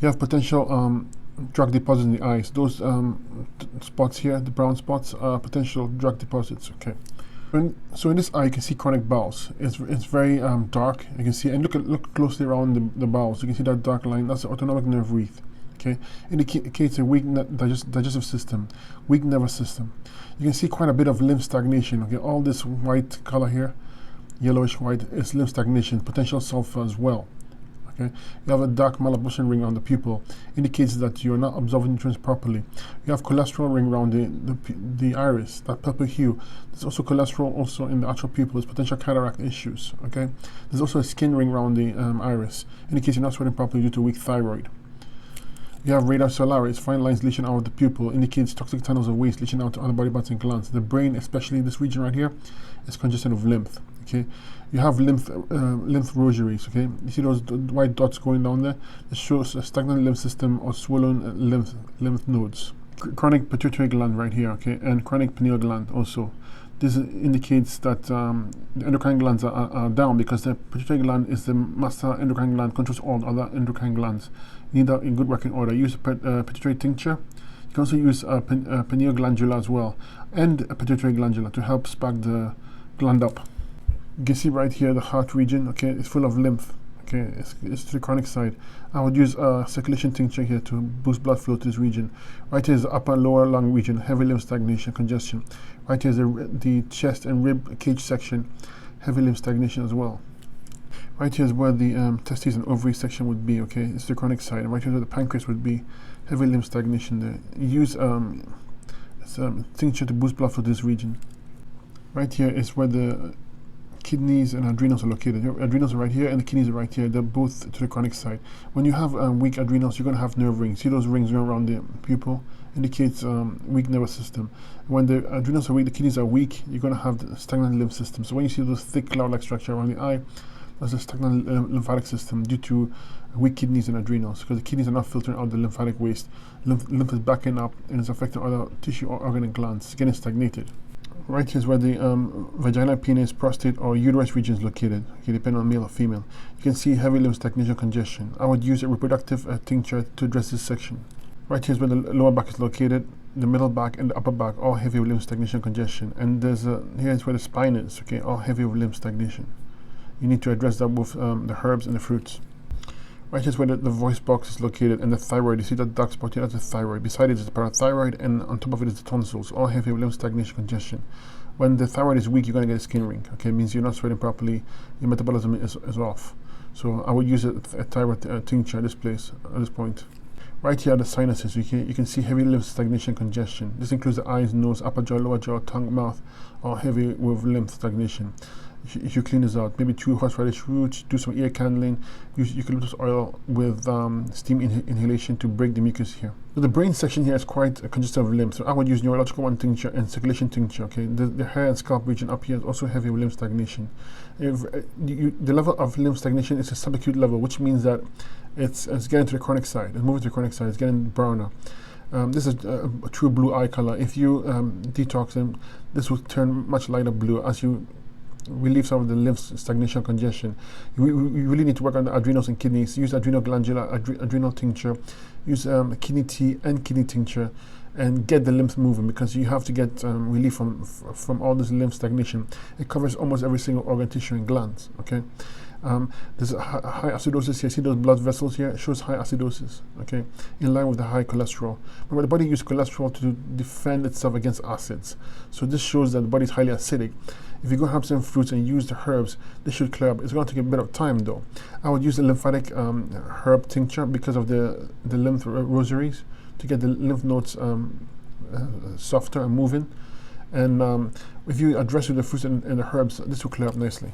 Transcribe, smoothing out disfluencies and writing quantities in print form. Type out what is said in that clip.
You have potential drug deposits in the eyes. Those spots here, the brown spots, are potential drug deposits. Okay. So in this eye, you can see chronic bowels. It's very dark. You can see, and look closely around the bowels. You can see that dark line. That's the autonomic nerve wreath. Okay, indicates a weak digestive system, weak nervous system. You can see quite a bit of lymph stagnation. Okay, all this white color here, yellowish white, is lymph stagnation, potential sulfur as well. Okay, you have a dark malabsorption ring around the pupil, indicates that you're not absorbing nutrients properly. You have cholesterol ring around the iris, that purple hue. There's also cholesterol also in the actual pupil. There's potential cataract issues. Okay, there's also a skin ring around the iris, indicates you're not sweating properly due to weak thyroid. You have radar solaris, fine lines leaching out of the pupil, indicates toxic tunnels of waste leaching out to other body parts and glands. The brain, especially this region right here, is congested with lymph. Okay, you have lymph rosaries. Okay, you see those white dots going down there? It shows a stagnant lymph system or swollen lymph nodes. Chronic pituitary gland right here. Okay, and chronic pineal gland also. This indicates that the endocrine glands are down, because the pituitary gland is the master endocrine gland, controls all the other endocrine glands. You need that in good working order. Use a pituitary tincture. You can also use a pineal glandula as well, and a pituitary glandula to help spark the gland up. You can see right here the heart region. Okay, it's full of lymph. Okay, it's to the chronic side. I would use a circulation tincture here to boost blood flow to this region. Right here is the upper lower lung region, heavy lymph stagnation, congestion. Right here is the chest and rib cage section, heavy lymph stagnation as well. Right here is where the testes and ovary section would be. Okay, it's the chronic side. And right here is where the pancreas would be, heavy lymph stagnation there. Use tincture to boost blood flow to this region. Right here is where the kidneys and adrenals are located. Your adrenals are right here and the kidneys are right here. They're both to the chronic side. When you have weak adrenals, you're going to have nerve rings. See those rings going around the pupil? Indicates weak nervous system. When the adrenals are weak, the kidneys are weak, you're going to have the stagnant lymph system. So when you see those thick cloud-like structure around the eye, that's a stagnant lymphatic system due to weak kidneys and adrenals, because the kidneys are not filtering out the lymphatic waste. Lymph is backing up and it's affecting other tissue or organ and glands. It's getting stagnated. Right here is where the vagina, penis, prostate, or uterus region is located, okay, depending on male or female. You can see heavy lymph stagnation, congestion. I would use a reproductive tincture to address this section. Right here is where the lower back is located, the middle back and the upper back, all heavy with lymph stagnation, congestion. And there's here is where the spine is, okay, all heavy with lymph stagnation. You need to address that with the herbs and the fruits. Right here is where the voice box is located, and the thyroid. You see that dark spot here? That's the thyroid. Beside it is the parathyroid, and on top of it is the tonsils, all heavy with lymph stagnation, congestion. When the thyroid is weak, you're going to get a skin ring. Okay, it means you're not sweating properly, your metabolism is off. So I would use a thyroid tincture at this point. Right here are the sinuses. You can see heavy lymph stagnation, congestion. This includes the eyes, nose, upper jaw, lower jaw, tongue, mouth, all heavy with lymph stagnation. If you clean this out, maybe 2 horseradish roots, do some ear candling, use eucalyptus oil with steam inhalation to break the mucus here. So the brain section here is quite congested with lymph, so I would use neurological 1 tincture and circulation tincture. Okay, the hair and scalp region up here is also heavy with lymph stagnation. The level of lymph stagnation is a subacute level, which means that it's getting to the chronic side. It's moving to the chronic side. It's getting browner. This is a true blue eye color. If you detox them, this will turn much lighter blue as you relieve some of the lymph stagnation, congestion. We really need to work on the adrenals and kidneys. Use adrenal glandular, adrenal tincture, use kidney tea and kidney tincture, and get the lymph moving, because you have to get relief from all this lymph stagnation. It covers almost every single organ, tissue, and glands. Okay, there's a high acidosis here. See those blood vessels here? It shows high acidosis. Okay, in line with the high cholesterol. Remember, the body uses cholesterol to defend itself against acids. So this shows that the body is highly acidic. If you go have some fruits and use the herbs, this should clear up. It's going to take a bit of time though. I would use the lymphatic herb tincture because of the lymph rosaries, to get the lymph nodes softer and moving. And if you address with the fruits and the herbs, this will clear up nicely.